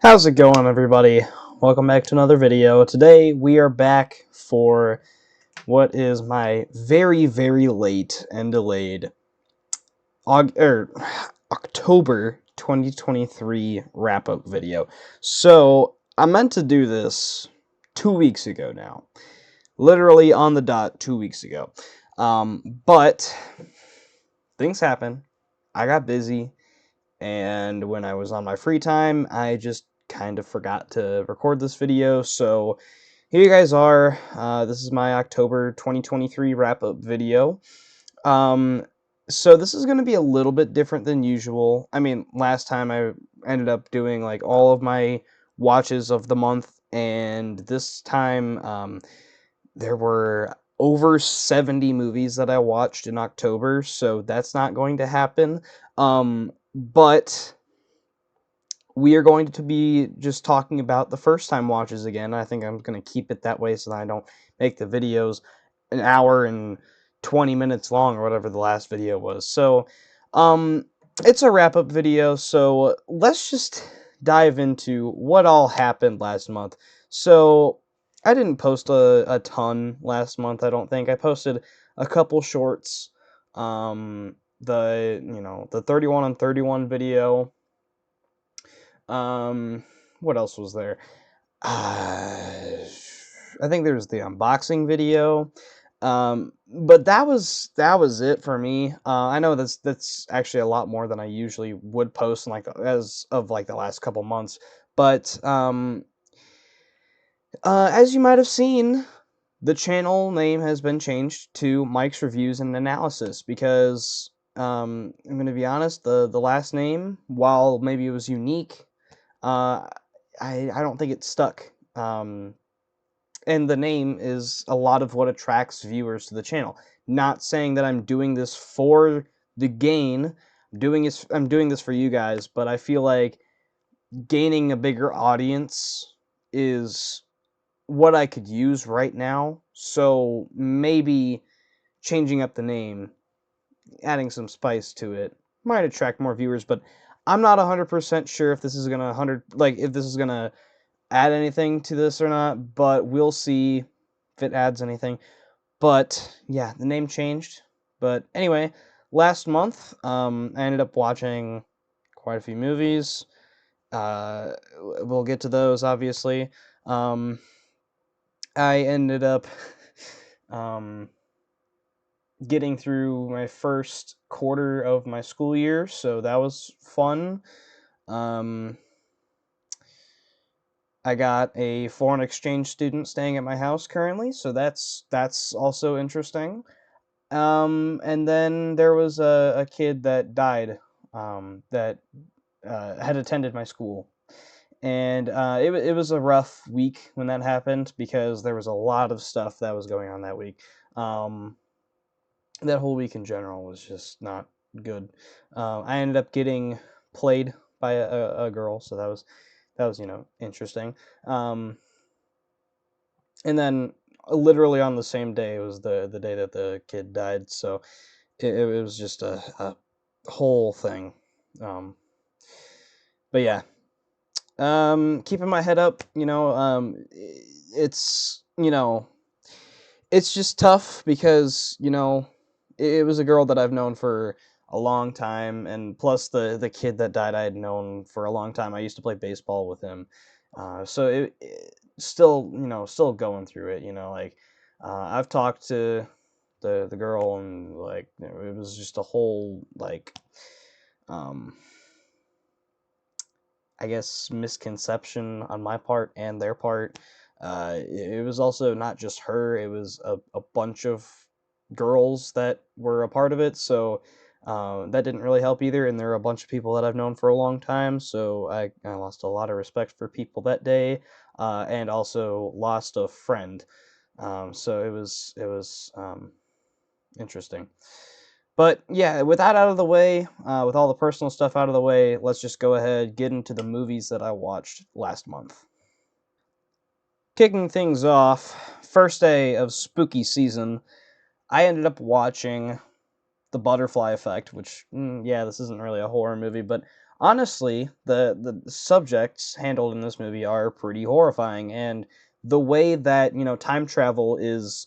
How's it going, everybody? Welcome back to another video. Today we are back for what is my very, very late and delayed October 2023 wrap-up video. So I meant to do this 2 weeks ago now, literally on the dot 2 weeks ago, but things happen. I got busy, and when I was on my free time, I just kind of forgot to record this video, so here you guys are. This is my October 2023 wrap-up video. So this is going to be a little bit different than usual. I mean, last time I ended up doing like all of my watches of the month, and this time there were over 70 movies that I watched in October, so that's not going to happen. But we are going to be just talking about the first time watches again. I think I'm going to keep it that way so that I don't make the videos an hour and 20 minutes long or whatever the last video was. So, it's a wrap-up video, so let's just dive into what all happened last month. So, I didn't post a ton last month, I don't think. I posted a couple shorts, the 31 on 31 video. What else was there? I think there was the unboxing video. But that was it for me. I know that's actually a lot more than I usually would post, like as of like the last couple months. But as you might have seen, the channel name has been changed to Mike's Reviews and Analysis because I'm gonna be honest, the last name, while maybe it was unique, uh, I don't think it stuck. And the name is a lot of what attracts viewers to the channel. Not saying that I'm doing this for the gain. I'm doing this for you guys, but I feel like gaining a bigger audience is what I could use right now. So maybe changing up the name, adding some spice to it, might attract more viewers, but I'm not 100% sure if this is gonna add anything to this or not, but we'll see if it adds anything. But yeah, the name changed. But anyway, last month, I ended up watching quite a few movies. We'll get to those, obviously. I ended up um, getting through my first quarter of my school year, so that was fun. Um, I got a foreign exchange student staying at my house currently, so that's also interesting. And then there was a kid that died, that had attended my school, and it was a rough week when that happened because there was a lot of stuff that was going on that week. Um, that whole week in general was just not good. I ended up getting played by a girl, so that was interesting. Um, and then literally on the same day was the day that the kid died, so it was just a whole thing. Um, but yeah, keeping my head up, it's just tough because it was a girl that I've known for a long time, and plus the kid that died I had known for a long time. I used to play baseball with him, so it still still going through it. Like I've talked to the girl, and like it was just a whole like um I guess misconception on my part and their part. It was also not just her; it was a bunch of girls that were a part of it. So that didn't really help either. And there are a bunch of people that I've known for a long time, so I lost a lot of respect for people that day, and also lost a friend. So it was interesting. But yeah, with that out of the way, with all the personal stuff out of the way, let's just go ahead get into the movies that I watched last month. Kicking things off, first day of spooky season, I ended up watching The Butterfly Effect, which yeah, this isn't really a horror movie, but honestly, the subjects handled in this movie are pretty horrifying, and the way that, time travel is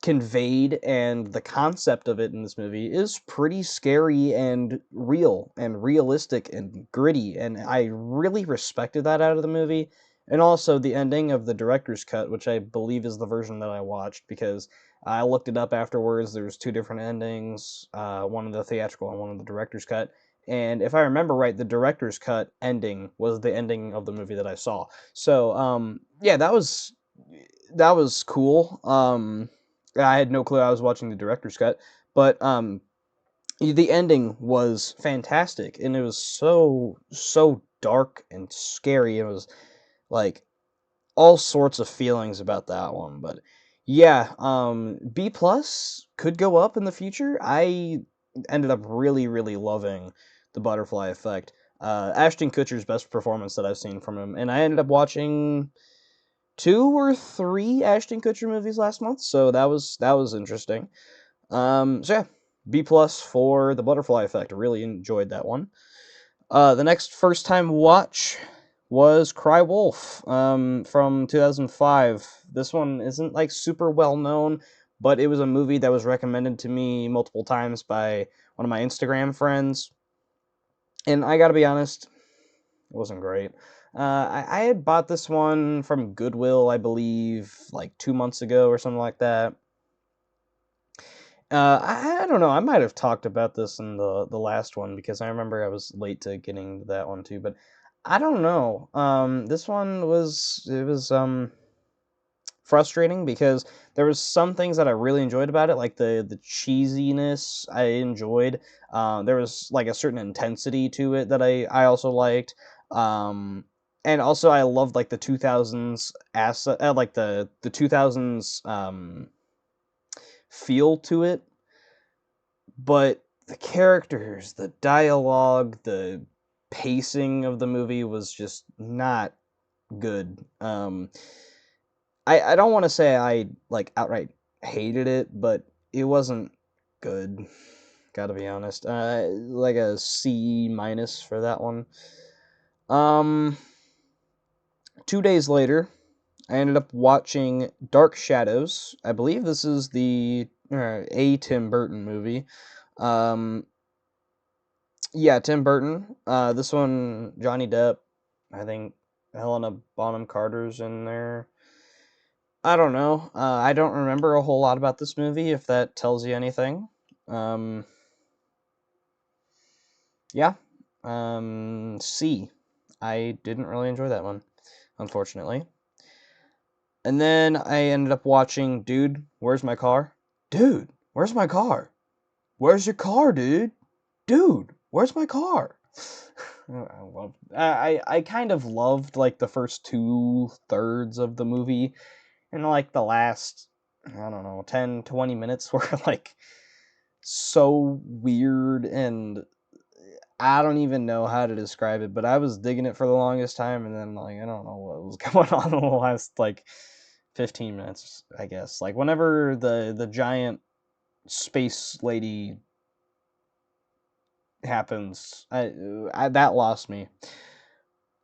conveyed and the concept of it in this movie is pretty scary and real and realistic and gritty, and I really respected that out of the movie. And also the ending of the director's cut, which I believe is the version that I watched, because I looked it up afterwards. There's two different endings, one of the theatrical and one of the director's cut. And if I remember right, the director's cut ending was the ending of the movie that I saw. So yeah, that was cool. I had no clue I was watching the director's cut, but the ending was fantastic, and it was so dark and scary. It was like all sorts of feelings about that one. But yeah, B plus could go up in the future. I ended up really loving the Butterfly Effect. Ashton Kutcher's best performance that I've seen from him, and I ended up watching two or three Ashton Kutcher movies last month, so that was interesting. So yeah, B plus for the Butterfly Effect. I really enjoyed that one. The next first time watch was Cry Wolf, from 2005. This one isn't like super well known, but it was a movie that was recommended to me multiple times by one of my Instagram friends, and I gotta be honest, it wasn't great. I had bought this one from Goodwill, I believe, like 2 months ago or something like that. I don't know. I might have talked about this in the last one because I remember I was late to getting to that one too. But I don't know. This one was frustrating because there was some things that I really enjoyed about it, like the cheesiness I enjoyed. There was like a certain intensity to it that I also liked. Um, and also I loved like the 2000s asset, like the 2000s feel to it, but the characters, the dialogue, the pacing of the movie was just not good. I don't want to say I like outright hated it, but it wasn't good. Gotta be honest. Like a C minus for that one. Um, 2 days later, I ended up watching Dark Shadows. I believe this is the a Tim Burton movie. Um, yeah, Tim Burton. This one, Johnny Depp. I think Helena Bonham Carter's in there. I don't know. I don't remember a whole lot about this movie, if that tells you anything. Um, yeah. C. I didn't really enjoy that one, unfortunately. And then I ended up watching Dude, Where's My Car? Dude, where's my car? Where's your car, dude? Dude, where's my car? I kind of loved like the first 2/3 of the movie, and like the last, I don't know, 10-20 minutes were like so weird, and I don't even know how to describe it, but I was digging it for the longest time, and then like I don't know what was going on in the last like 15 minutes, I guess. Like whenever the giant space lady happens, that lost me.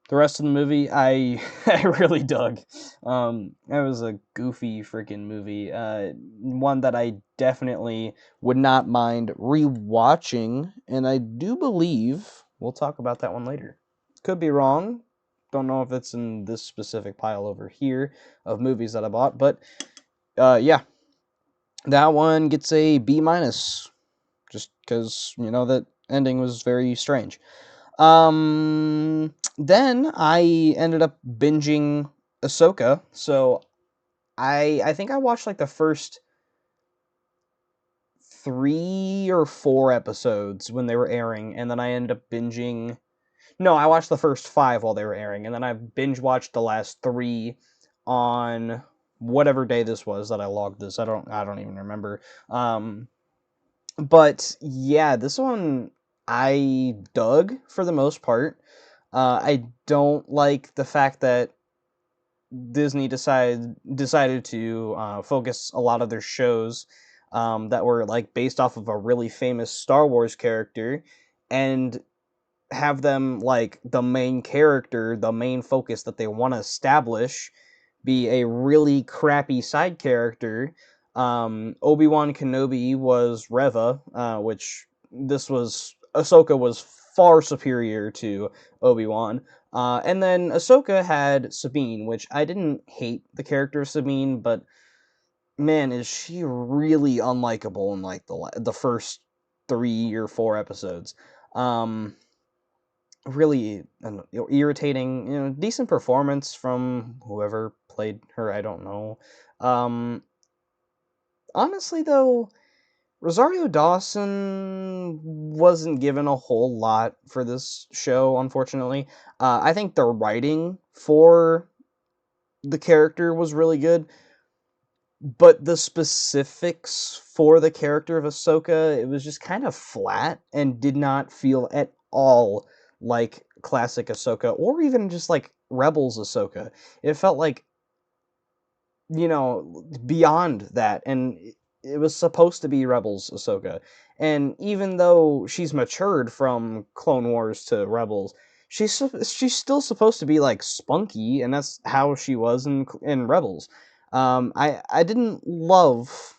The rest of the movie, I I really dug. It was a goofy freaking movie. One that I definitely would not mind rewatching, and I do believe we'll talk about that one later. Could be wrong. Don't know if it's in this specific pile over here of movies that I bought, but yeah, that one gets a B minus, just because that ending was very strange. Then I ended up binging Ahsoka. So I think I watched like the first 3 or 4 episodes when they were airing, and then I ended up binging. No, I watched the first 5 while they were airing, and then I binge watched the last 3 on whatever day this was that I logged this. I don't even remember. But yeah, this one I dug for the most part. I don't like the fact that Disney decided to focus a lot of their shows that were like based off of a really famous Star Wars character, and have them like the main character, the main focus that they want to establish, be a really crappy side character. Obi-Wan Kenobi was Reva, which this was Ahsoka was far superior to Obi-Wan. And then Ahsoka had Sabine, which I didn't hate the character of Sabine, but man, is she really unlikable in like the first 3 or 4 episodes. Um, really irritating. Decent performance from whoever played her. I don't know. Um, honestly, though, Rosario Dawson wasn't given a whole lot for this show. Unfortunately, I think the writing for the character was really good, but the specifics for the character of Ahsoka, it was just kind of flat and did not feel at all like classic Ahsoka or even just like Rebels Ahsoka. It felt like, beyond that, and it was supposed to be Rebels Ahsoka. And even though she's matured from Clone Wars to Rebels, she's still supposed to be like spunky, and that's how she was in Rebels. I didn't love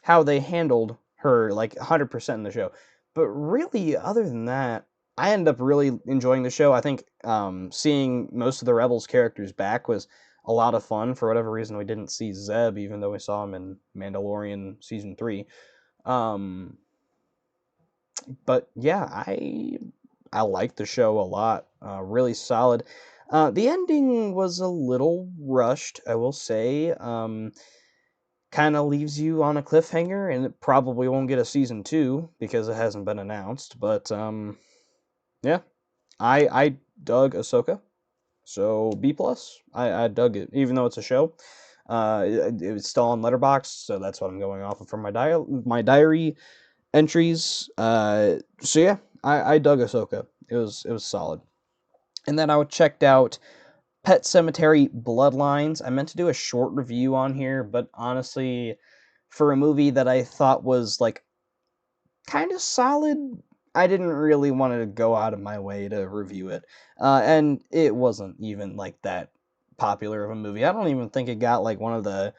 how they handled her like 100% in the show, but really, other than that, I ended up really enjoying the show. I think seeing most of the Rebels characters back was a lot of fun. For whatever reason, we didn't see Zeb, even though we saw him in Mandalorian season 3. Um, but yeah, I liked the show a lot. Really solid. The ending was a little rushed, I will say. Kind of leaves you on a cliffhanger, and it probably won't get a season 2 because it hasn't been announced. But yeah, I dug Ahsoka, so B+. I dug it, even though it's a show. It was still on Letterboxd, so that's what I'm going off of for my diary entries. So yeah, I dug Ahsoka. It was solid. And then I checked out Pet Cemetery Bloodlines. I meant to do a short review on here, but honestly, for a movie that I thought was like kind of solid, I didn't really want to go out of my way to review it. And it wasn't even like that popular of a movie. I don't even think it got like one of the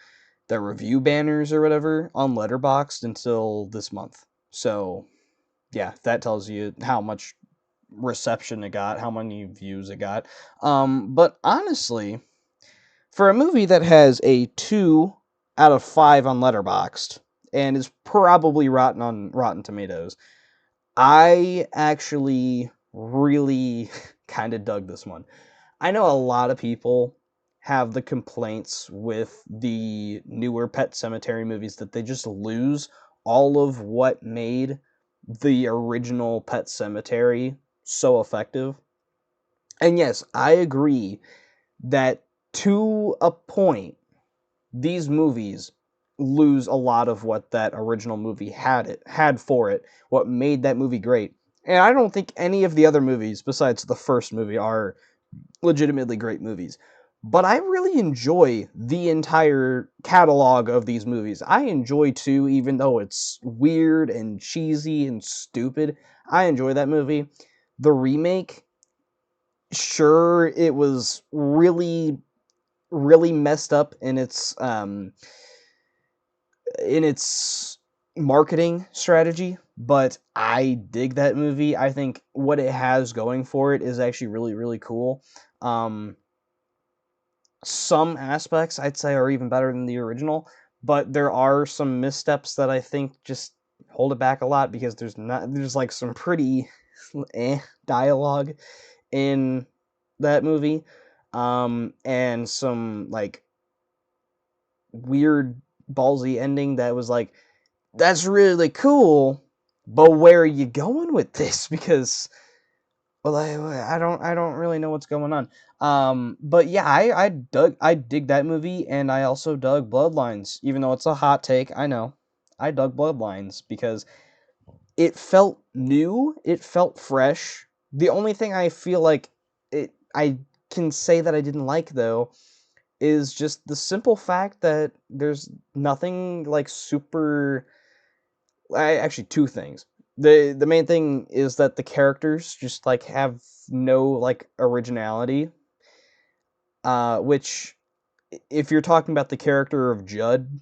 review banners or whatever on Letterboxd until this month. So yeah, that tells you how much reception it got, how many views it got. But honestly, for a movie that has a 2 out of 5 on Letterboxd and is probably rotten on Rotten Tomatoes, I actually really kind of dug this one. I know a lot of people have the complaints with the newer Pet Cemetery movies that they just lose all of what made the original Pet Cemetery so effective. And yes, I agree that to a point, these movies lose a lot of what that original movie had for it, what made that movie great. And I don't think any of the other movies besides the first movie are legitimately great movies. But I really enjoy the entire catalog of these movies. I enjoy 2, even though it's weird and cheesy and stupid. I enjoy that movie. The remake, sure, it was really, really messed up in its marketing strategy, but I dig that movie. I think what it has going for it is actually really, really cool. Um, some aspects I'd say are even better than the original, but there are some missteps that I think just hold it back a lot because there's like some pretty dialogue in that movie, and some like weird ballsy ending that was like, that's really cool, but where are you going with this? Because, well, I don't really know what's going on. But yeah, I dig that movie, and I also dug Bloodlines, even though it's a hot take. I know, I dug Bloodlines because it felt new, it felt fresh. The only thing I feel like I can say that I didn't like though is just the simple fact that there's nothing like super. Actually, two things. The main thing is that the characters just like have no like originality. Which, if you're talking about the character of Judd,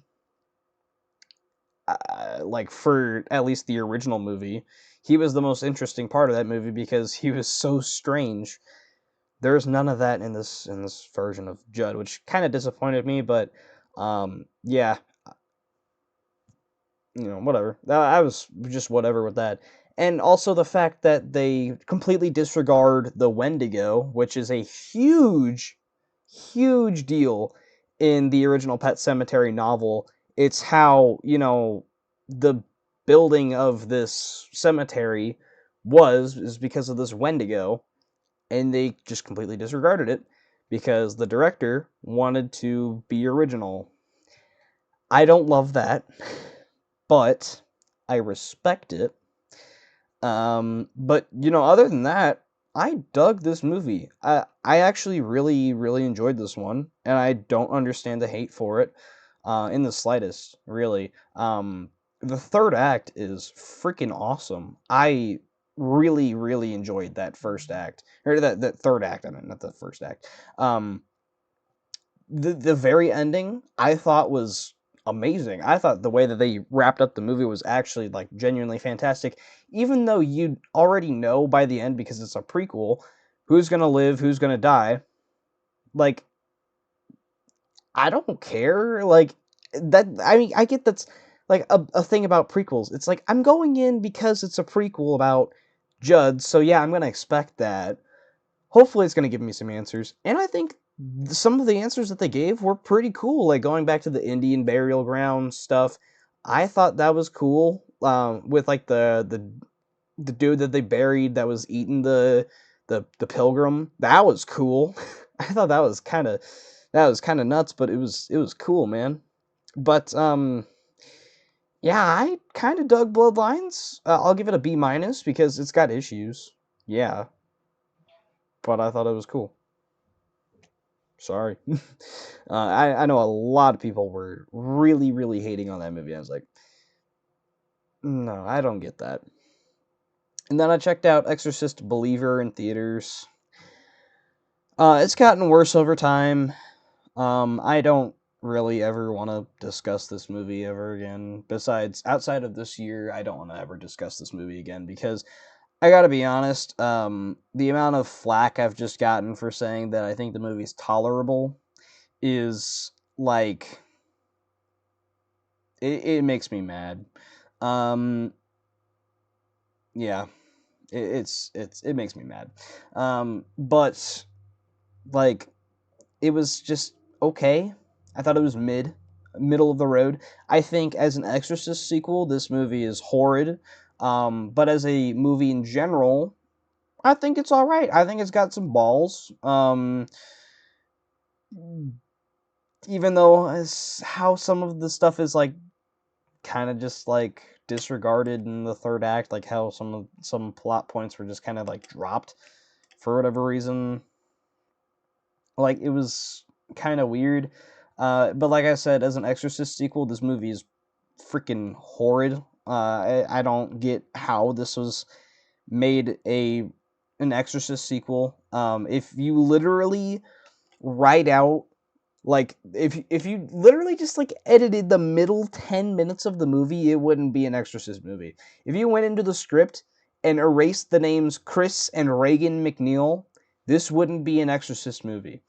like for at least the original movie, he was the most interesting part of that movie because he was so strange. There's none of that in this version of Judd, which kind of disappointed me. But yeah, whatever. I was just whatever with that. And also the fact that they completely disregard the Wendigo, which is a huge, huge deal in the original Pet Sematary novel. It's how, the building of this cemetery is because of this Wendigo, and they just completely disregarded it because the director wanted to be original. I don't love that, but I respect it. But other than that, I dug this movie. I actually really really enjoyed this one, and I don't understand the hate for it, in the slightest. Really, the third act is freaking awesome. I really really enjoyed that first act, or that third act. I mean, not the first act. Um, the very ending I thought was amazing. I thought the way that they wrapped up the movie was actually like genuinely fantastic. Even though you already know by the end, because it's a prequel, who's gonna live, who's gonna die. Like, I don't care. Like that. I mean, I get that's like a thing about prequels. It's like I'm going in because it's a prequel about Judd, so yeah, I'm gonna expect that. Hopefully it's going to give me some answers. And I think some of the answers that they gave were pretty cool, like going back to the Indian burial ground stuff. I thought that was cool, with like the dude that they buried that was eating the pilgrim. That was cool. I thought that was kind of nuts, but it was cool, man. But yeah, I kind of dug Bloodlines. I'll give it a B minus because it's got issues. Yeah, but I thought it was cool. Sorry. I know a lot of people were really, really hating on that movie. I was like, no, I don't get that. And then I checked out Exorcist Believer in theaters. It's gotten worse over time. I don't really ever want to discuss this movie ever again. Besides, outside of this year, I don't want to ever discuss this movie again because I gotta be honest, the amount of flack I've just gotten for saying that I think the movie's tolerable is like it makes me mad. Um, yeah, it makes me mad. But like it was just okay. I thought it was middle of the road. I think as an Exorcist sequel, this movie is horrid. But as a movie in general, I think it's all right. I think it's got some balls. Even though as how some of the stuff is like kind of just like disregarded in the third act, like how some plot points were just kind of like dropped for whatever reason. Like it was kind of weird. But like I said, as an Exorcist sequel, this movie is freaking horrid. I don't get how this was made an Exorcist sequel. If you literally write out, like if you literally just like edited the middle 10 minutes of the movie, it wouldn't be an Exorcist movie. If you went into the script and erased the names Chris and Reagan McNeil, this wouldn't be an Exorcist movie.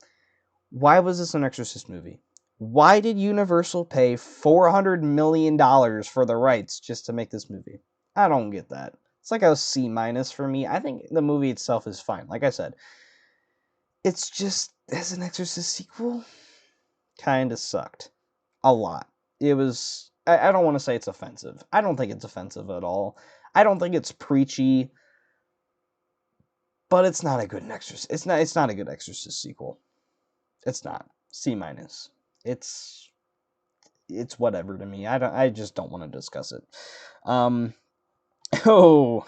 Why was this an Exorcist movie? Why did Universal pay $400 million for the rights just to make this movie? I don't get that. It's like a C minus for me. I think the movie itself is fine. Like I said, it's just as an Exorcist sequel, kind of sucked a lot. It was. I don't want to say it's offensive. I don't think it's offensive at all. I don't think it's preachy, but it's not a good Exorcist. It's not. It's not a good Exorcist sequel. It's not. C minus. It's it's whatever to me. I just don't want to discuss it. Um. Oh.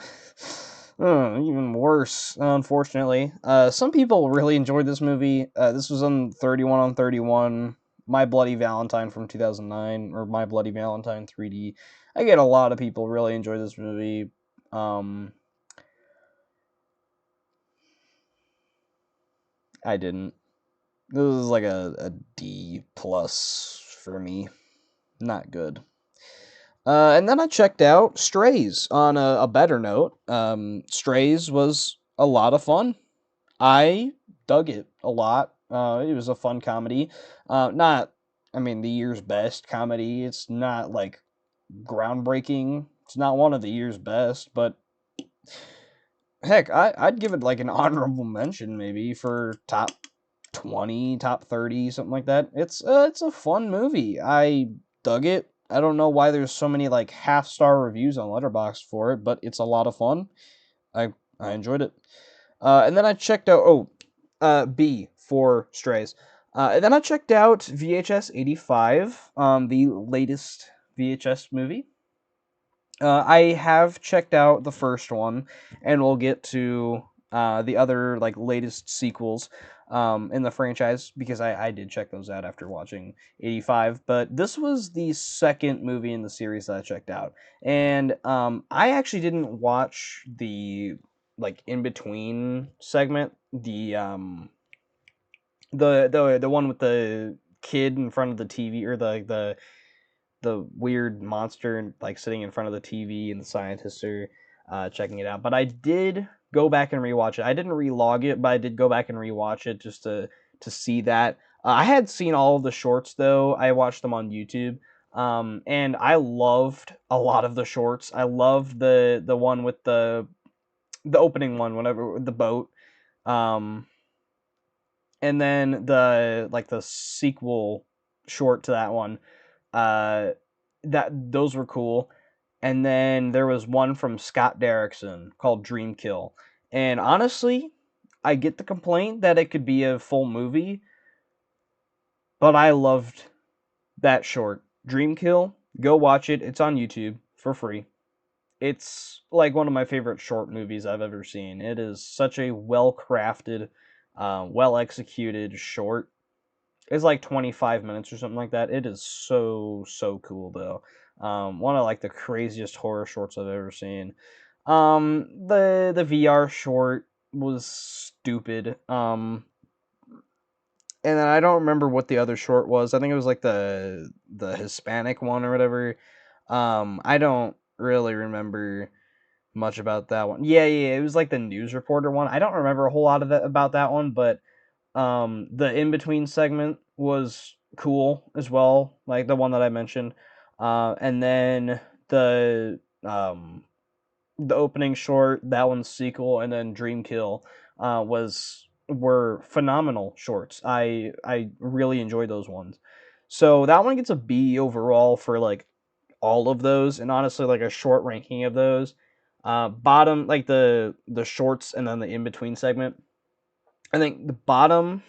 Even worse, unfortunately. Some people really enjoyed this movie. This was on 31 on 31, My Bloody Valentine from 2009, or My Bloody Valentine 3D. I get a lot of people really enjoy this movie. I didn't. This was like a D plus for me. Not good. And then I checked out Strays on a better note. Strays was a lot of fun. I dug it a lot. It was a fun comedy. Not, I mean, the year's best comedy. It's not like groundbreaking. It's not one of the year's best, but heck, I'd give it like an honorable mention maybe for top 20, top 30, something like that. It's a fun movie. I dug it. I don't know why there's so many like half-star reviews on Letterboxd for it, but it's a lot of fun. I I enjoyed it. And then I checked out B for Strays. And then I checked out VHS 85, the latest VHS movie. I have checked out the first one, and we'll get to the other like latest sequels in the franchise because I did check those out after watching 85. But this was the second movie in the series that I checked out, and I actually didn't watch the like in between segment, the one with the kid in front of the TV, or the weird monster like sitting in front of the TV, and the scientists are checking it out. But I did go back and rewatch it. I didn't relog it, but I did go back and rewatch it just to see that. I had seen all of the shorts though. I watched them on YouTube. And I loved a lot of the shorts. I loved the one with the opening one, whenever the boat. Um, and then the sequel short to that one. Uh, that those were cool. And then there was one from Scott Derrickson called Dream Kill. And honestly, I get the complaint that it could be a full movie, but I loved that short. Dream Kill, go watch it. It's on YouTube for free. It's like one of my favorite short movies I've ever seen. It is such a well crafted, well executed short. It's like 25 minutes or something like that. It is so cool though. One of like the craziest horror shorts I've ever seen. The VR short was stupid. And then I don't remember what the other short was. I think it was like the Hispanic one or whatever. I don't really remember much about that one. Yeah, it was like the news reporter one. I don't remember a whole lot of that about that one, but the in between segment was cool as well, like the one that I mentioned. And then the opening short, that one's sequel, and then Dream Kill were phenomenal shorts. I really enjoyed those ones. So that one gets a B overall for like all of those, and honestly, like a short ranking of those. Bottom, like the shorts and then the in between segment. I think the bottom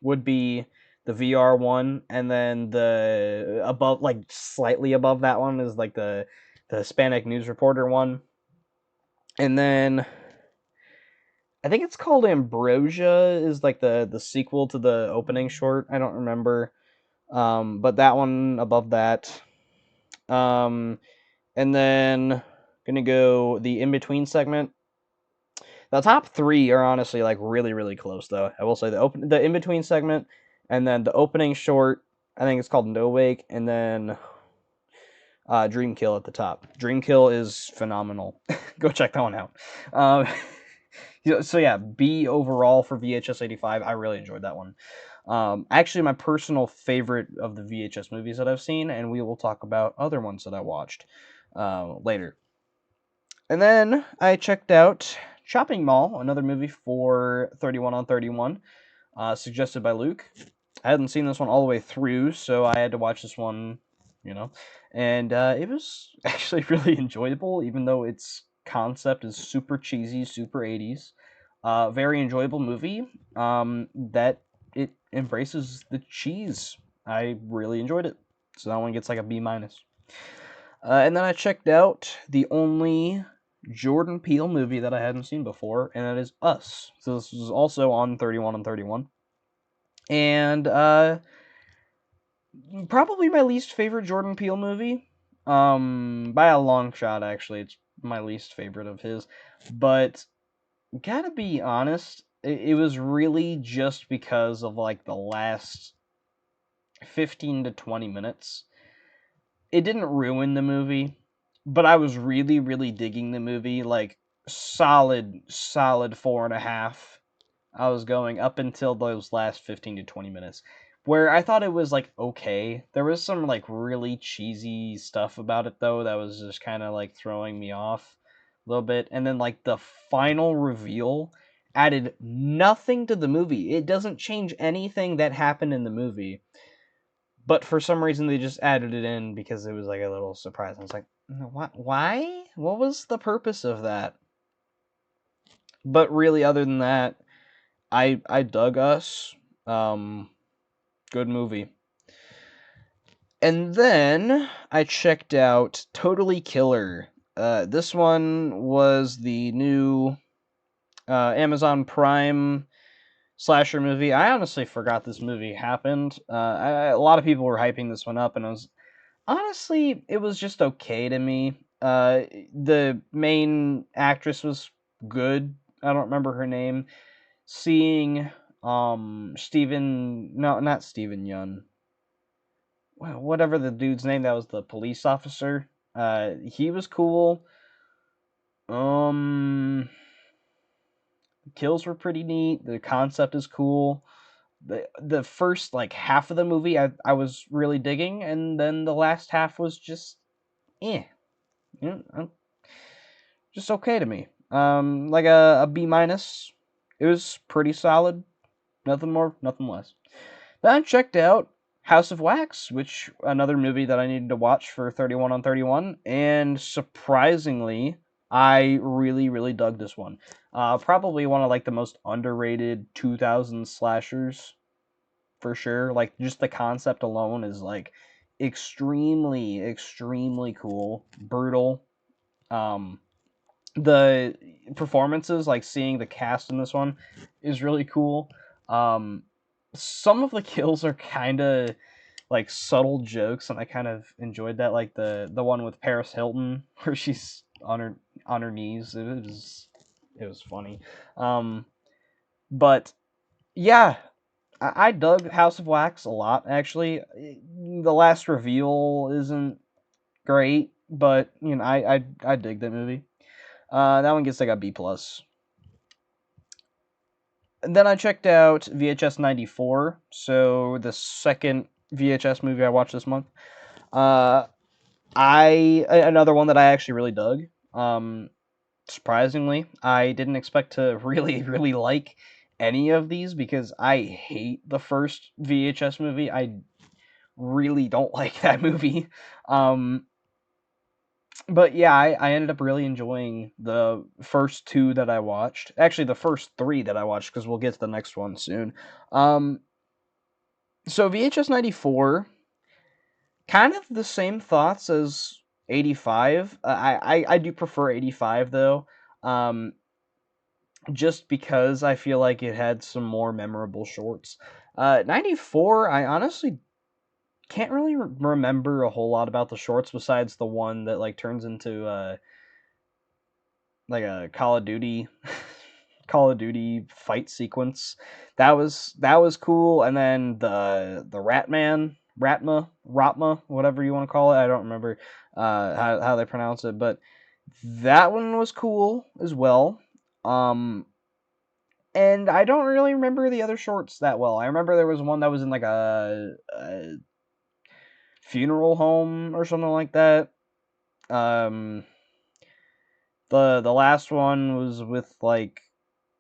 would be the VR one, and then the above, like slightly above that one, is like the Hispanic news reporter one, and then I think it's called Ambrosia is like the sequel to the opening short. I don't remember, but that one above that, and then gonna go the in between segment. The top three are honestly like really close though. I will say the in between segment, and then the opening short. I think it's called No Wake, and then Dream Kill at the top. Dream Kill is phenomenal. Go check that one out. Um, so yeah, B overall for VHS 85. I really enjoyed that one. Actually, my personal favorite of the VHS movies that I've seen, and we will talk about other ones that I watched later. And then I checked out Shopping Mall, another movie for 31 on 31, suggested by Luke. I hadn't seen this one all the way through, so I had to watch this one, and it was actually really enjoyable, even though its concept is super cheesy, super 80s. Very enjoyable movie that it embraces the cheese. I really enjoyed it. So that one gets like a B minus. And then I checked out the only Jordan Peele movie that I hadn't seen before, and that is Us. So this was also on 31 on 31. And probably my least favorite Jordan Peele movie. By a long shot, actually. It's my least favorite of his. But gotta be honest, it was really just because of like the last 15 to 20 minutes. It didn't ruin the movie, but I was really, really digging the movie. Like, solid 4.5. I was going up until those last 15 to 20 minutes, where I thought it was like okay. There was some like really cheesy stuff about it though that was just kind of like throwing me off a little bit. And then like the final reveal added nothing to the movie. It doesn't change anything that happened in the movie. But for some reason they just added it in because it was like a little surprise. I was like, what? Why? What was the purpose of that? But really, other than that, I dug Us. Good movie. And then I checked out Totally Killer. This one was the new Amazon Prime slasher movie. I honestly forgot this movie happened. A lot of people were hyping this one up, and it was just okay to me. The main actress was good. I don't remember her name. Seeing Steven, no, not Steven Yeun, whatever the dude's name that was the police officer. He was cool. The kills were pretty neat. The concept is cool. The first like half of the movie I was really digging, and then the last half was just eh. Just okay to me. Like a B minus. It was pretty solid. Nothing more, nothing less. Then I checked out House of Wax, which another movie that I needed to watch for 31 on 31, and surprisingly, I really, really dug this one. Probably one of like the most underrated 2000 slashers for sure. Like just the concept alone is like extremely, extremely cool, brutal. Um, the performances, like seeing the cast in this one, is really cool. Um, some of the kills are kind of like subtle jokes, and I kind of enjoyed that. Like the one with Paris Hilton, where she's on her knees. It was funny. Um, but yeah, I dug House of Wax a lot. Actually, the last reveal isn't great, but I dig that movie. That one gets like a B plus. And then I checked out VHS 94, so the second VHS movie I watched this month. Uh, another one that I actually really dug. Surprisingly, I didn't expect to really really like any of these because I hate the first VHS movie. I really don't like that movie. Um, but yeah, I ended up really enjoying the first two that I watched. Actually, the first three that I watched because we'll get to the next one soon. Um, so VHS 94, kind of the same thoughts as 85. I do prefer 85 though. Um, just because I feel like it had some more memorable shorts. 94, I honestly can't really remember a whole lot about the shorts besides the one that like turns into like a Call of Duty Call of Duty fight sequence. That was cool, and then the Ratma, whatever you want to call it. I don't remember how they pronounce it, but that one was cool as well. Um, and I don't really remember the other shorts that well. I remember there was one that was in like a funeral home or something like that. Um, the last one was with like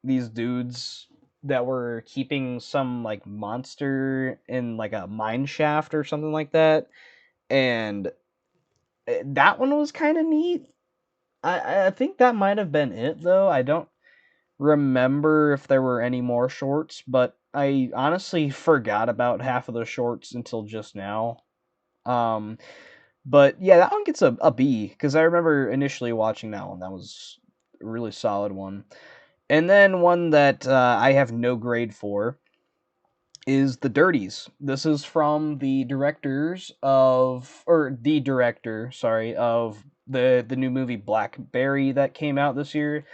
these dudes that were keeping some like monster in like a mine shaft or something like that, and that one was kind of neat. I think that might have been it though. I don't remember if there were any more shorts, but I honestly forgot about half of the shorts until just now. Um, but yeah, that one gets a B because I remember initially watching that one. That was a really solid one. And then one that I have no grade for is The Dirties. This is from the director, sorry, of the new movie Blackberry that came out this year.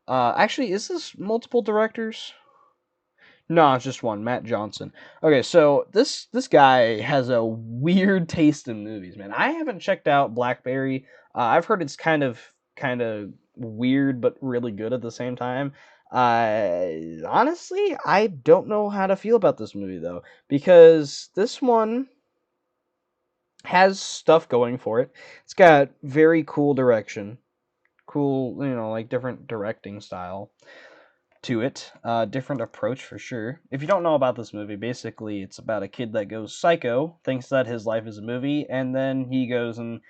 Actually, is this multiple directors? No, it's just one, Matt Johnson. Okay, so this guy has a weird taste in movies, man. I haven't checked out Blackberry. I've heard it's kind of weird, but really good at the same time. Honestly, I don't know how to feel about this movie though, because this one has stuff going for it. It's got very cool direction, cool, like different directing style to it. Different approach for sure. If you don't know about this movie, basically it's about a kid that goes psycho, thinks that his life is a movie, and then he goes and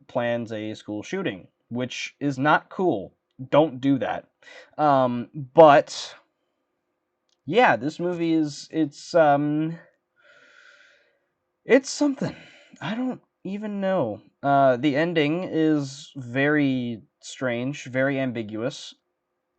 plans a school shooting, which is not cool. Don't do that. But yeah, this movie it's something. I don't even know. The ending is very strange, very ambiguous,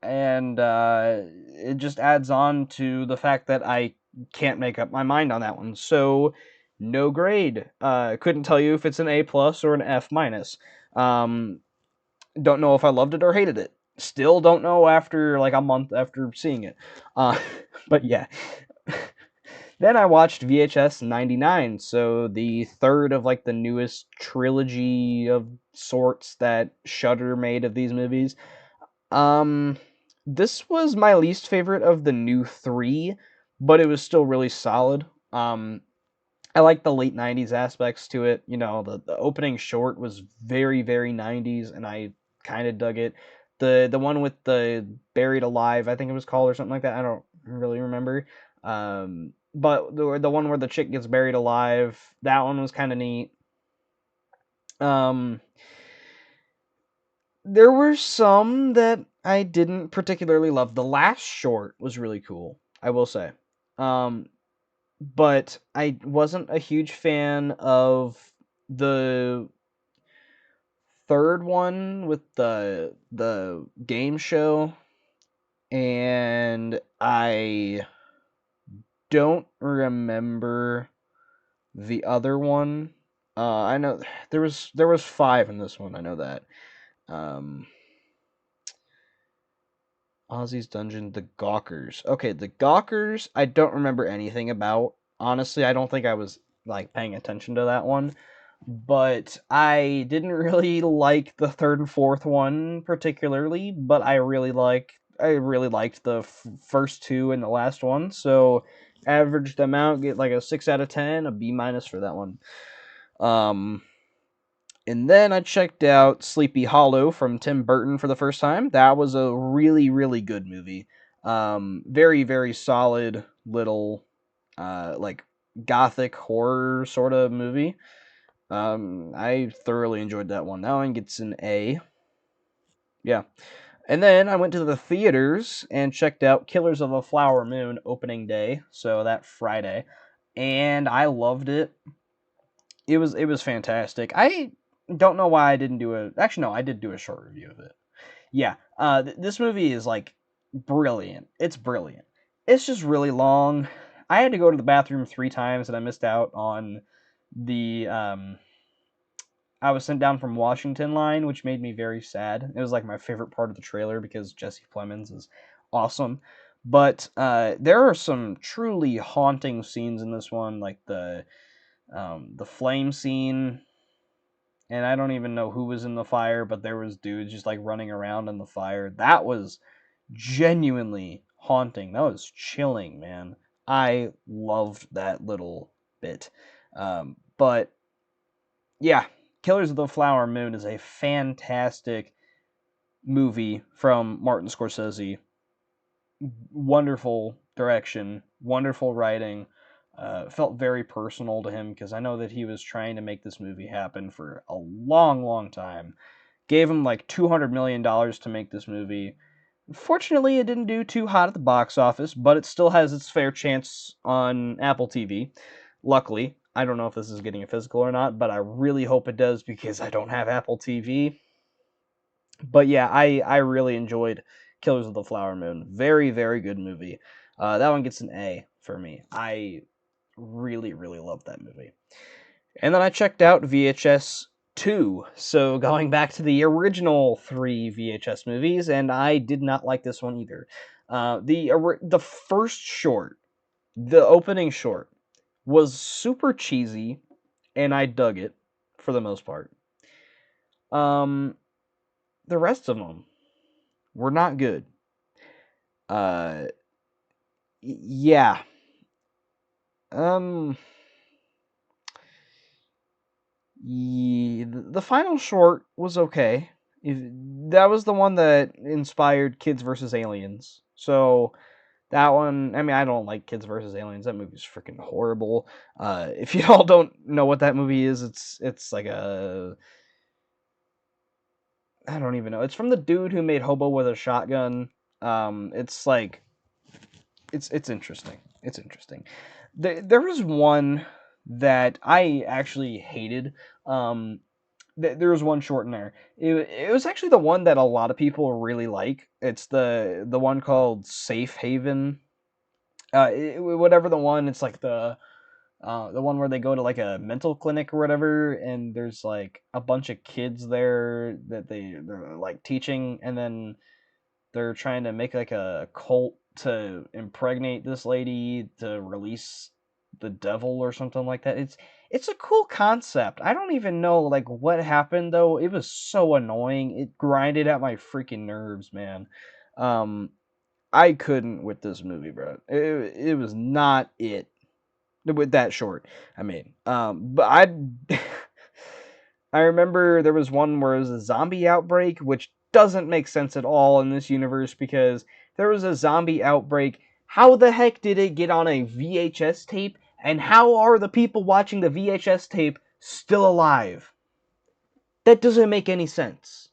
and it just adds on to the fact that I can't make up my mind on that one. So, no grade. Couldn't tell you if it's an A plus or an F minus. Um, don't know if I loved it or hated it. Still don't know after like a month after seeing it. Uh, but yeah. Then I watched VHS 99, so the third of like the newest trilogy of sorts that Shudder made of these movies. Um, this was my least favorite of the new three, but it was still really solid. I like the late '90s aspects to it. The opening short was very very '90s, and I kind of dug it. The one with the buried alive, I think it was called or something like that. I don't really remember. But the one where the chick gets buried alive, that one was kind of neat. Um, there were some that I didn't particularly love. The last short was really cool, I will say. Um, but I wasn't a huge fan of the third one with the game show, and I don't remember the other one. I know there was five in this one. I know that. Um, Ozzy's Dungeon, the Gawkers. Okay, the Gawkers, I don't remember anything about. Honestly, I don't think I was like paying attention to that one. But I didn't really like the third and fourth one particularly, but I really liked the first two and the last one. So averaged them out, get like a 6 out of 10, a B minus for that one. Um, and then I checked out Sleepy Hollow from Tim Burton for the first time. That was a really, really good movie. Very, very solid little, like gothic horror sort of movie. I thoroughly enjoyed that one. That one gets an A. Yeah. And then I went to the theaters and checked out Killers of a Flower Moon opening day, so that Friday, and I loved it. It was fantastic. I don't know why I didn't do a actually no, I did do a short review of it. Yeah, this movie is like brilliant. It's brilliant. It's just really long. I had to go to the bathroom 3 times, and I missed out on the I was sent down from Washington line, which made me very sad. It was like my favorite part of the trailer because Jesse Plemons is awesome. But there are some truly haunting scenes in this one, like the flame scene, and I don't even know who was in the fire, but there was dudes just like running around in the fire. That was genuinely haunting. That was chilling, man. I loved that little bit. But yeah, Killers of the Flower Moon is a fantastic movie from Martin Scorsese. Wonderful direction, wonderful writing. Felt very personal to him because I know that he was trying to make this movie happen for a long, long time. Gave him like $200 million to make this movie. Fortunately, it didn't do too hot at the box office, but it still has its fair chance on Apple TV. Luckily, I don't know if this is getting a physical or not, but I really hope it does because I don't have Apple TV. But yeah, I really enjoyed Killers of the Flower Moon. Very, very good movie. That one gets an A for me. I really, really love that movie. And then I checked out VHS 2. So going back to the original 3 VHS movies, and I did not like this one either. The first short, the opening short, was super cheesy, and I dug it for the most part. Um, the rest of them were not good. Uh, yeah. Um, the final short was okay. That was the one that inspired Kids versus Aliens. So that one, I mean, I don't like Kids versus Aliens. That movie's freaking horrible. If you all don't know what that movie is, it's like a, I don't even know. It's from the dude who made Hobo with a Shotgun. It's like it's interesting. It's interesting. There was one that I actually hated. Um, there was one short in there. It was actually the one that a lot of people really like. It's the one called Safe Haven. Whatever the one. It's like the one where they go to like a mental clinic or whatever, and there's like a bunch of kids there that they're like teaching, and then they're trying to make like a cult to impregnate this lady to release the devil or something like that. It's a cool concept. I don't even know like what happened though. It was so annoying. It grinded at my freaking nerves, man. Um, I couldn't with this movie, bro. It was not it with that short. I mean, but I remember there was one where it was a zombie outbreak, which doesn't make sense at all in this universe because there was a zombie outbreak. How the heck did it get on a VHS tape? And how are the people watching the VHS tape still alive? That doesn't make any sense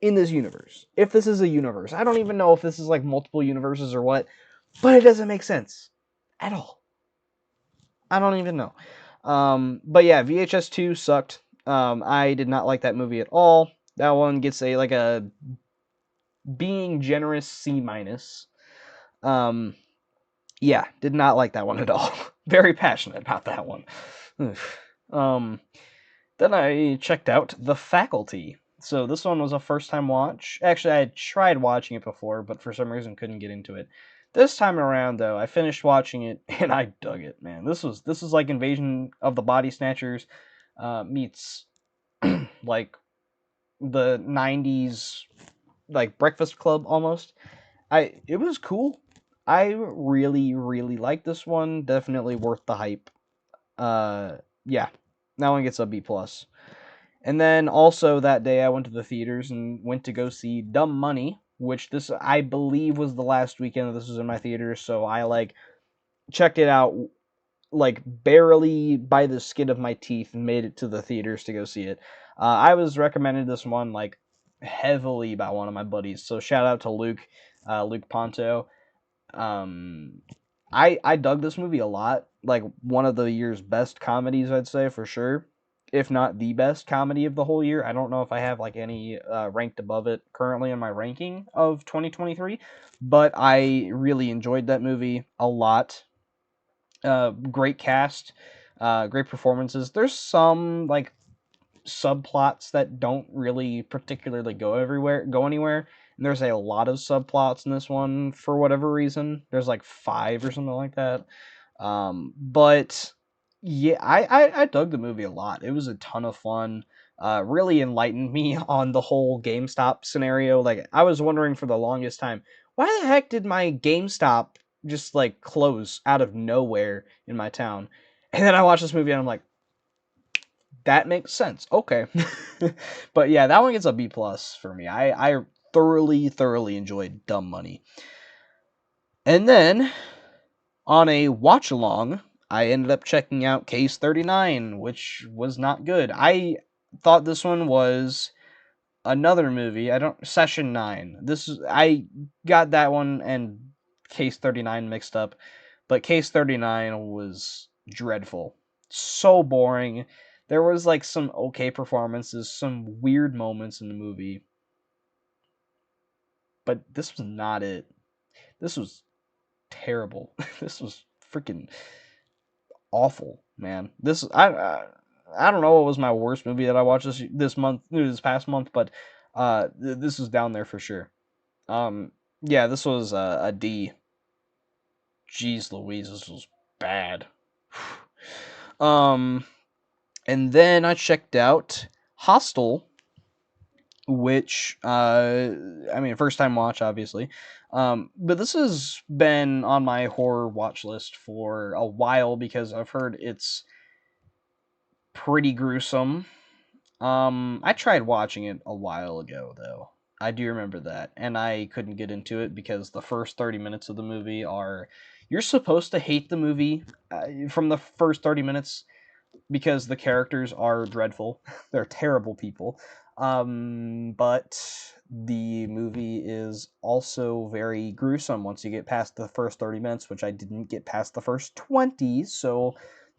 in this universe. If this is a universe, I don't even know if this is like multiple universes or what, but it doesn't make sense at all. I don't even know. But yeah, VHS 2 sucked. I did not like that movie at all. That one gets a being generous C minus. Um, yeah, did not like that one at all. Very passionate about that one. um, then I checked out The Faculty. So this one was a first time watch. Actually, I had tried watching it before, but for some reason couldn't get into it. This time around, though, I finished watching it and I dug it, man. This was like Invasion of the Body Snatchers meets like the '90s like Breakfast Club almost. It was cool. I really really liked this one. Definitely worth the hype. Yeah, that one gets a B plus. And then also that day I went to the theaters and went to go see Dumb Money, which this I believe was the last weekend that this was in my theaters, so I like checked it out like barely by the skin of my teeth and made it to the theaters to go see it. I was recommended this one like heavily by one of my buddies, so shout out to Luke, Luke Ponto. Um, I dug this movie a lot. Like one of the year's best comedies, I'd say for sure. If not the best comedy of the whole year. I don't know if I have like any ranked above it currently in my ranking of 2023, but I really enjoyed that movie a lot. Great cast, great performances. There's some like subplots that don't really particularly go anywhere. And there's a lot of subplots in this one for whatever reason. There's like 5 or something like that. But yeah, I dug the movie a lot. It was a ton of fun. Really enlightened me on the whole GameStop scenario. Like I was wondering for the longest time, why the heck did my GameStop just like close out of nowhere in my town? And then I watched this movie and I'm like, that makes sense. Okay. But yeah, that one gets a B plus for me. I thoroughly enjoyed Dumb Money. And then on a watch along, I ended up checking out Case 39, which was not good. I thought this one was another movie. I don't Session 9. I got that one and Case 39 mixed up, but Case 39 was dreadful. So boring. There was like some okay performances, some weird moments in the movie, but this was not it. This was terrible. This was freaking awful, man. This I don't know what was my worst movie that I watched this past month, but this is down there for sure. Yeah, this was a D. Jeez Louise, this was bad. um, and then I checked out Hostel, which I mean, first time watch, obviously. But this has been on my horror watch list for a while because I've heard it's pretty gruesome. I tried watching it a while ago though. I do remember that, and I couldn't get into it because the first 30 minutes of the movie are you're supposed to hate the movie from the first 30 minutes because the characters are dreadful. They're terrible people. But the movie is also very gruesome once you get past the first 30 minutes, which I didn't get past the first 20, so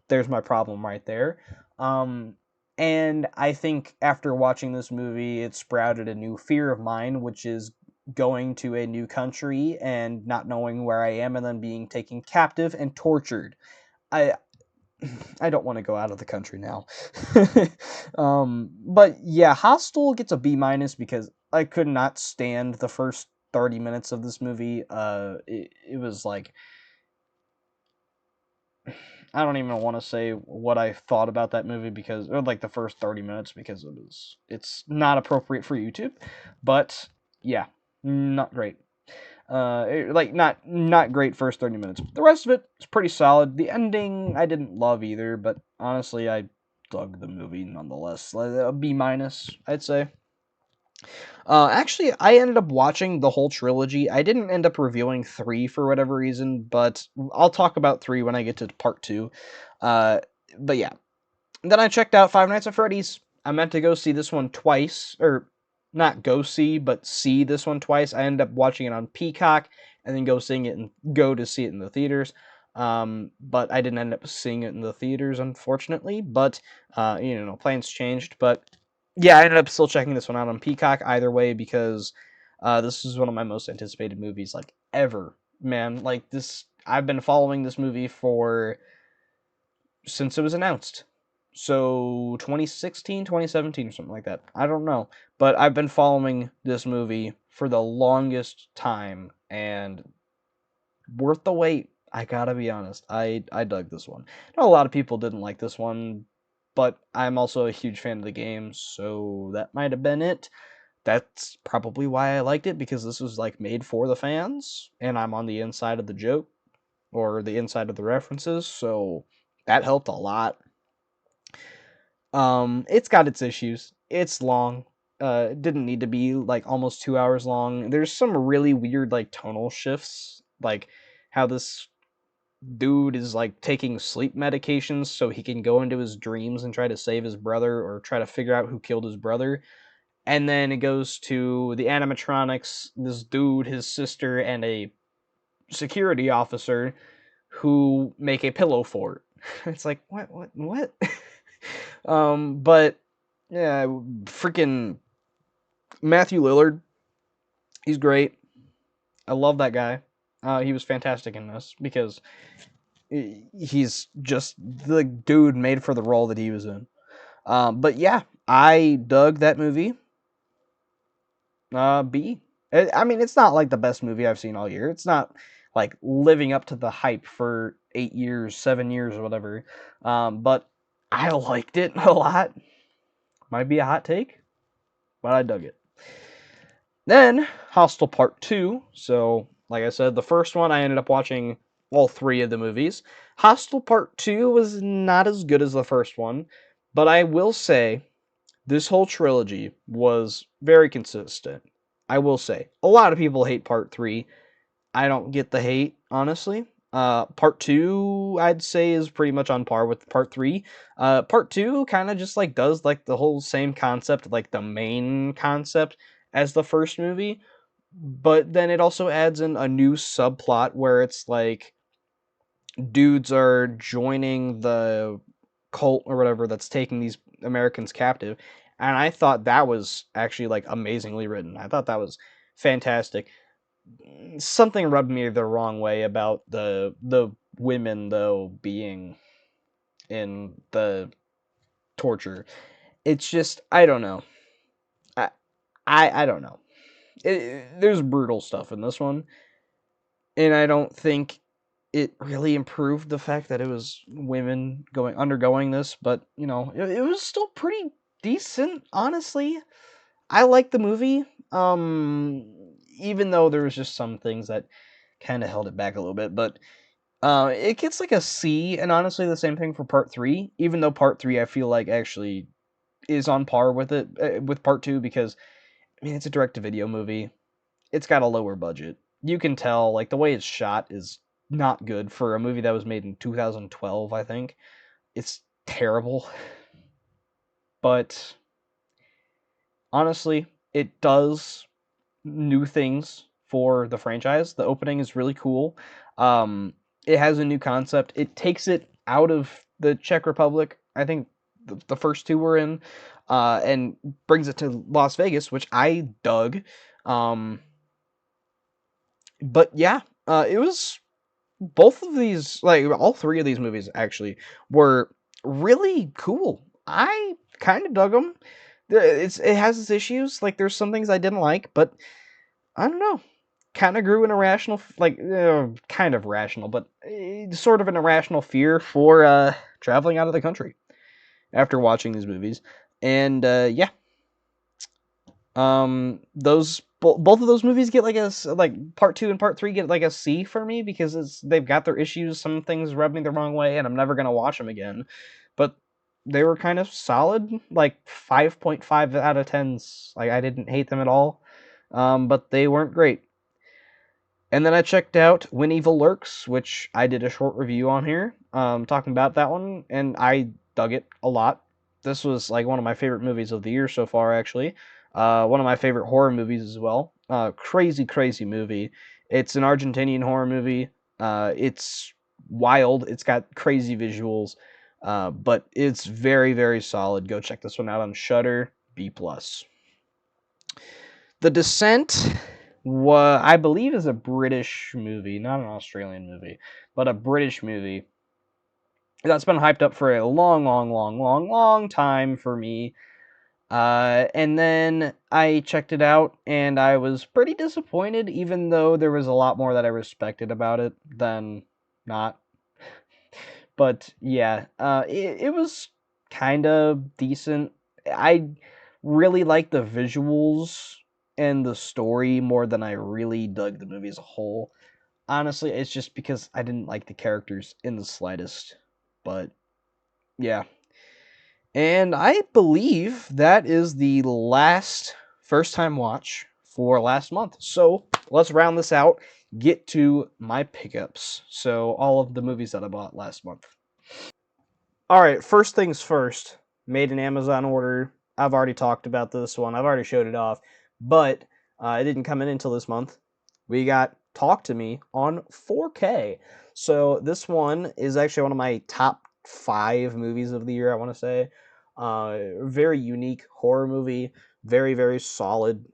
there's my problem right there. Um, and I think after watching this movie, it sprouted a new fear of mine, which is going to a new country and not knowing where I am and then being taken captive and tortured. I I don't want to go out of the country now. But yeah, Hostel gets a B minus because I could not stand the first 30 minutes of this movie. It was like I don't even want to say what I thought about that movie because or like the first 30 minutes because it's not appropriate for YouTube. But yeah, not great. Like not great first 30 minutes. The rest of it is pretty solid. The ending I didn't love either, but honestly I dug the movie nonetheless. A B minus, I'd say. Actually, I ended up watching the whole trilogy. I didn't end up reviewing three for whatever reason, but I'll talk about three when I get to part two. Uh, but yeah, then I checked out Five Nights at Freddy's. I meant to go see this one twice, or not go see, but see this one twice. I ended up watching it on Peacock and then go to see it in the theaters. But I didn't end up seeing it in the theaters, unfortunately. But plans changed. But yeah, I ended up still checking this one out on Peacock either way because this is one of my most anticipated movies like ever. Man, like this, I've been following this movie for since it was announced. So 2016, 2017 or something like that. I don't know. But I've been following this movie for the longest time and worth the wait. I gotta be honest. I dug this one. I know a lot of people didn't like this one, but I'm also a huge fan of the game, so that might have been it. That's probably why I liked it because this was like made for the fans and I'm on the inside of the joke or the inside of the references, so that helped a lot. It's got its issues. It's long. It didn't need to be like almost 2 hours long. There's some really weird like tonal shifts, like how this dude is like taking sleep medications so he can go into his dreams and try to save his brother or try to figure out who killed his brother. And then it goes to the animatronics, this dude, his sister, and a security officer who make a pillow fort. It's like what? But yeah, freaking Matthew Lillard, he's great. I love that guy. He was fantastic in this because he's just the dude made for the role that he was in. But yeah, I dug that movie. B. I mean, it's not like the best movie I've seen all year. It's not like living up to the hype for 8 years, 7 years, or whatever. But I liked it a lot. Might be a hot take, but I dug it. Then Hostel Part 2. So, like I said, the first one I ended up watching all three of the movies. Hostel Part 2 was not as good as the first one, but I will say this whole trilogy was very consistent. I will say. A lot of people hate Part 3. I don't get the hate, honestly. Part 2, I'd say, is pretty much on par with Part 3. Part 2 kind of just like does like the whole same concept, like the main concept as the first movie, but then it also adds in a new subplot where it's like dudes are joining the cult or whatever that's taking these Americans captive. And I thought that was actually like amazingly written. I thought that was fantastic. Something rubbed me the wrong way about the women though being in the torture. It's just, I don't know. I don't know. There's brutal stuff in this one, and I don't think it really improved the fact that it was women undergoing this, but it was still pretty decent, honestly. I like the movie, even though there was just some things that kind of held it back a little bit, but it gets like a C, and honestly, the same thing for part 3. Even though part 3, I feel like actually is on par with it with part 2, because I mean it's a direct-to-video movie. It's got a lower budget. You can tell, like, the way it's shot is not good for a movie that was made in 2012. I think it's terrible, but honestly, it does new things for the franchise. The opening is really cool. It has a new concept. It takes it out of the Czech Republic. I think the first two were in, and brings it to Las Vegas, which I dug. But yeah, it was both of these, like all three of these movies actually were really cool. I kind of dug them. It has its issues. Like there's some things I didn't like, but I don't know. Kind of grew an irrational, like kind of rational, but sort of an irrational fear for traveling out of the country after watching these movies. And yeah, both of those movies get like like part 2 and part 3 get like a C for me, because they've got their issues. Some things rub me the wrong way, and I'm never gonna watch them again. But they were kind of solid, like 5.5 out of 10s. Like I didn't hate them at all, but they weren't great. And then I checked out When Evil Lurks, which I did a short review on here, talking about that one, and I dug it a lot. This was like one of my favorite movies of the year so far, actually. One of my favorite horror movies as well. Crazy, crazy movie. It's an Argentinian horror movie. It's wild. It's got crazy visuals, but it's very, very solid. Go check this one out on Shudder. B+. The Descent, I believe, is a British movie, not an Australian movie, but a British movie that's been hyped up for a long, long, long, long, long time for me. And then I checked it out, and I was pretty disappointed, even though there was a lot more that I respected about it than not. But yeah, it was kind of decent. I really like the visuals and the story more than I really dug the movie as a whole. Honestly, it's just because I didn't like the characters in the slightest. But yeah. And I believe that is the last first time watch for last month. So let's round this out, get to my pickups. So all of the movies that I bought last month. All right, first things first. Made an Amazon order. I've already talked about this one. I've already showed it off, but it didn't come in until this month. We got Talk to Me on 4K. So this one is actually one of my top 5 movies of the year, I want to say. Very unique horror movie. Very, very solid.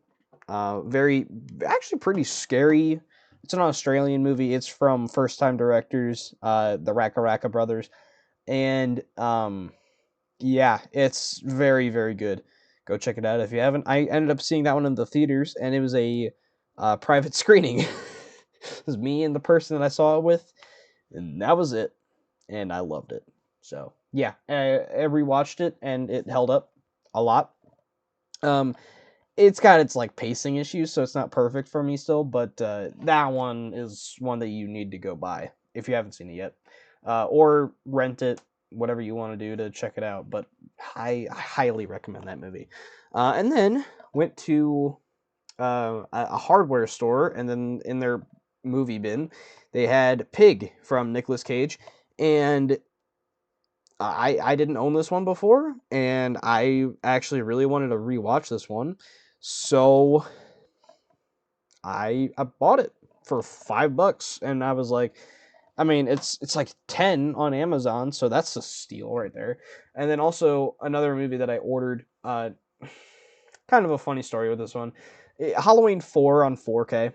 Very, actually pretty scary. It's an Australian movie. It's from first time directors, the Raka Raka brothers. And yeah, it's very, very good. Go check it out if you haven't. I ended up seeing that one in the theaters, and it was a private screening. It was me and the person that I saw it with, and that was it. And I loved it. So yeah, I rewatched it, and it held up a lot. Um, it's got its like pacing issues, so it's not perfect for me still, but that one is one that you need to go buy if you haven't seen it yet, or rent it, whatever you want to do to check it out. But I highly recommend that movie. And then went to a hardware store, and then in their movie bin, they had Pig from Nicolas Cage, and I didn't own this one before, and I actually really wanted to rewatch this one, so I bought it for $5, and I was like, I mean, it's like 10 on Amazon, so that's a steal right there. And then also another movie that I ordered, kind of a funny story with this one, Halloween 4 on 4K.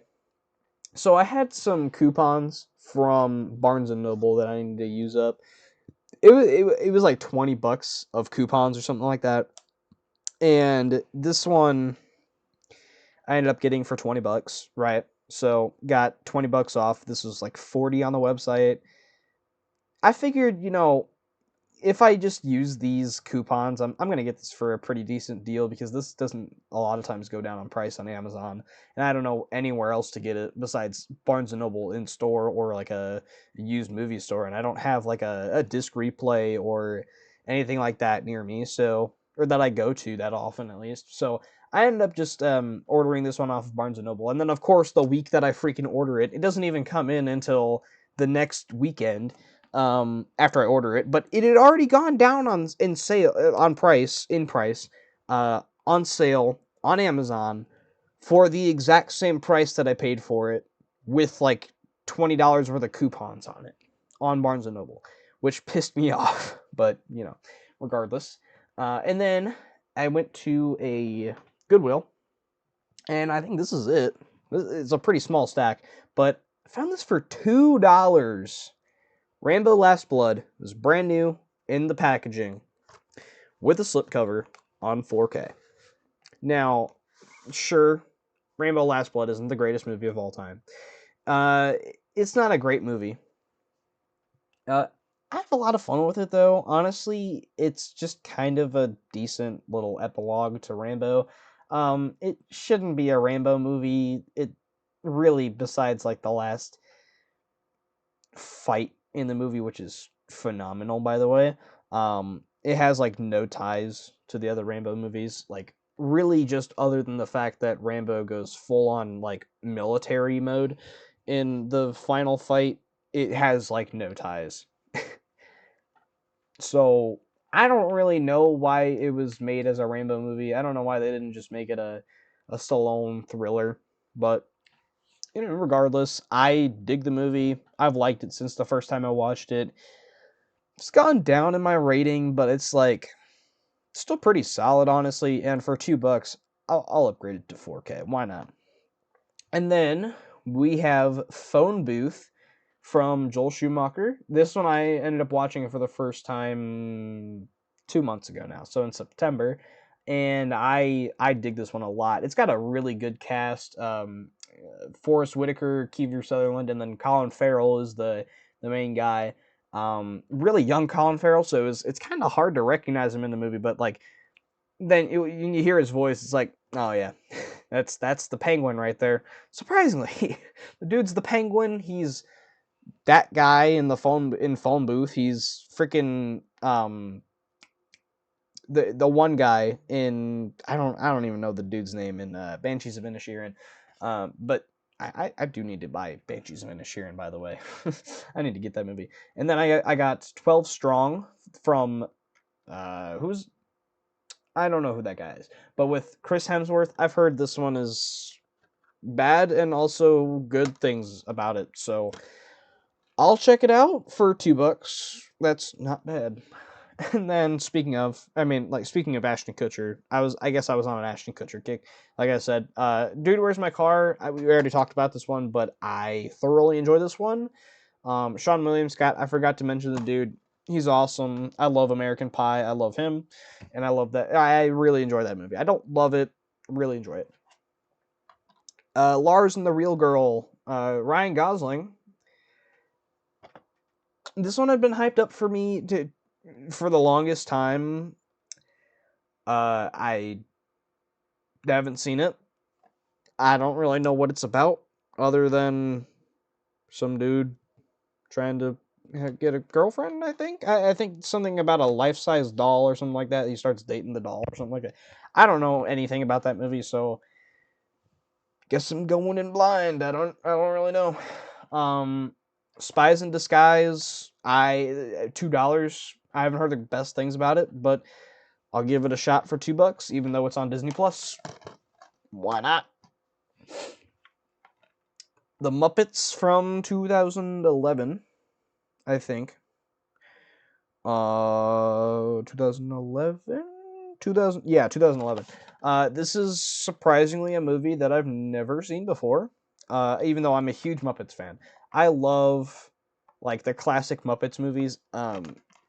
So I had some coupons from Barnes and Noble that I needed to use up, it was like $20 of coupons or something like that. And this one I ended up getting for $20, right? So got $20 off. This was like 40 on the website. I figured, if I just use these coupons, I'm gonna get this for a pretty decent deal because this doesn't a lot of times go down on price on Amazon, and I don't know anywhere else to get it besides Barnes and Noble in store or like a used movie store, and I don't have like a disc replay or anything like that near me, so or that I go to that often at least. So I ended up just ordering this one off of Barnes and Noble, and then of course the week that I freaking order it, it doesn't even come in until the next weekend after I order it, but it had already gone down on price on sale on Amazon for the exact same price that I paid for it with like $20 worth of coupons on it on Barnes and Noble, which pissed me off, but regardless. And then I went to a Goodwill, and I think this is it. It's a pretty small stack, but I found this for $2. Rambo Last Blood was brand new in the packaging with a slipcover on 4K. Now, sure, Rambo Last Blood isn't the greatest movie of all time. It's not a great movie. I have a lot of fun with it, though. Honestly, it's just kind of a decent little epilogue to Rambo. It shouldn't be a Rambo movie. It really, besides like the last fight in the movie, which is phenomenal, by the way. It has like no ties to the other Rambo movies, like really just other than the fact that Rambo goes full on like military mode in the final fight. It has like no ties. So I don't really know why it was made as a Rambo movie. I don't know why they didn't just make it a Stallone thriller, but regardless, I dig the movie. I've liked it since the first time I watched it. It's gone down in my rating, but it's like still pretty solid, honestly. And for $2, I'll upgrade it to 4K. Why not? And then we have Phone Booth from Joel Schumacher. This one I ended up watching it for the first time 2 months ago now, so in September, and I dig this one a lot. It's got a really good cast. Forrest Whitaker, Kiefer Sutherland, and then Colin Farrell is the main guy. Really young Colin Farrell, so it's kind of hard to recognize him in the movie, but like then you hear his voice, it's like, oh yeah, that's the Penguin right there. Surprisingly, the dude's the Penguin. He's that guy in the phone booth. He's freaking the one guy in I don't even know the dude's name in Banshees of Inisherin, but I do need to buy Banshees of Inisherin, by the way. I need to get that movie. And then I got 12 Strong from who's I don't know who that guy is, but with Chris Hemsworth, I've heard this one is bad and also good things about it. So I'll check it out for $2. That's not bad. And then speaking of Ashton Kutcher, I guess I was on an Ashton Kutcher kick. Like I said, Dude, Where's My Car? We already talked about this one, but I thoroughly enjoy this one. Sean William Scott, I forgot to mention the dude. He's awesome. I love American Pie. I love him, and I love that. I really enjoy that movie. I don't love it, really enjoy it. Lars and the Real Girl, Ryan Gosling. This one had been hyped up for me for the longest time. I haven't seen it. I don't really know what it's about, other than some dude trying to get a girlfriend. I think something about a life-size doll or something like that. He starts dating the doll or something like that. I don't know anything about that movie, so guess I'm going in blind. I don't really know. Spies in Disguise. $2. I haven't heard the best things about it, but I'll give it a shot for $2, even though it's on Disney Plus. Why not? The Muppets from 2011, I think. 2011? 2011. This is surprisingly a movie that I've never seen before, even though I'm a huge Muppets fan. I love, like, the classic Muppets movies.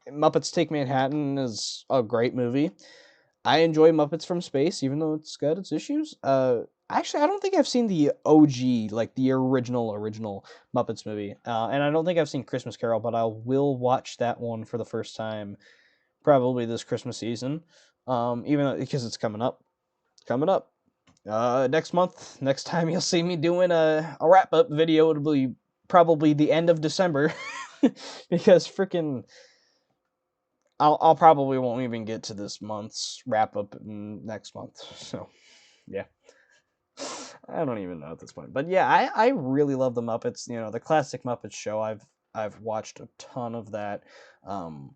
Muppets Take Manhattan is a great movie. I enjoy Muppets from Space, even though it's got its issues. Actually, I don't think I've seen the OG, like the original Muppets movie, and I don't think I've seen Christmas Carol, but I will watch that one for the first time probably this Christmas season. Even because it's coming up next month. Next time you'll see me doing a wrap up video, it'll be probably the end of December, because freaking I'll probably won't even get to this month's wrap up next month. So yeah, I don't even know at this point. But yeah, I really love the Muppets. You know, the classic Muppets show. I've watched a ton of that. Um,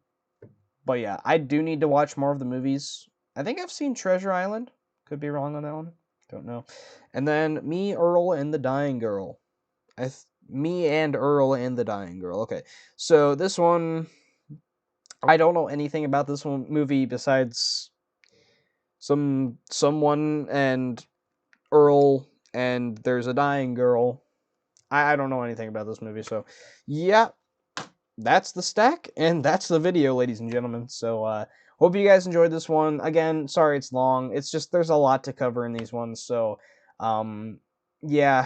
but yeah, I do need to watch more of the movies. I think I've seen Treasure Island. Could be wrong on that one. Don't know. And then Me, Earl, and the Dying Girl. Me and Earl and the Dying Girl. Okay, so this one I don't know anything about this one movie besides someone and Earl and there's a dying girl. I don't know anything about this movie, so yeah, that's the stack and that's the video, ladies and gentlemen. So hope you guys enjoyed this one. Again, sorry it's long. It's just there's a lot to cover in these ones, so um yeah,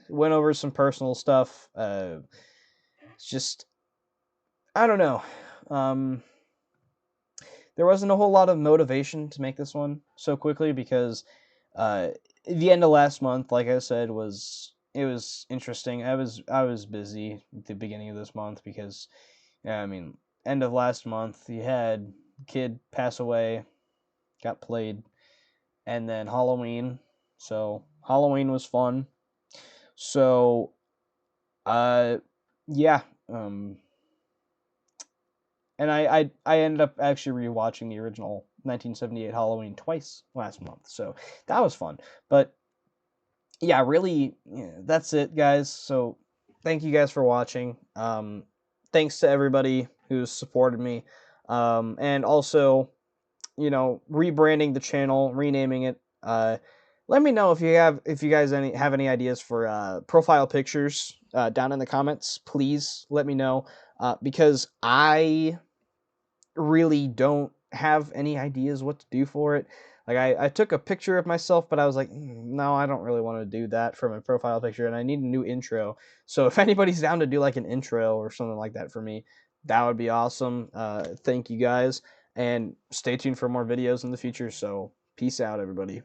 went over some personal stuff. It's just I don't know. Um there wasn't a whole lot of motivation to make this one so quickly because uh, the end of last month, like I said, it was interesting. I was busy at the beginning of this month because yeah, I mean, end of last month you had kid pass away, got played, and then Halloween. So Halloween was fun. So uh yeah, and I ended up actually rewatching the original 1978 Halloween twice last month, so that was fun. But yeah, really, yeah, that's it, guys. So thank you guys for watching. Thanks to everybody who's supported me, and also rebranding the channel, renaming it. Let me know if you guys have any ideas for profile pictures down in the comments. Please let me know because I really don't have any ideas what to do for it. Like I took a picture of myself, but I was like, no, I don't really want to do that for my profile picture, and I need a new intro. So if anybody's down to do like an intro or something like that for me, that would be awesome. Thank you guys, and stay tuned for more videos in the future. So peace out, everybody.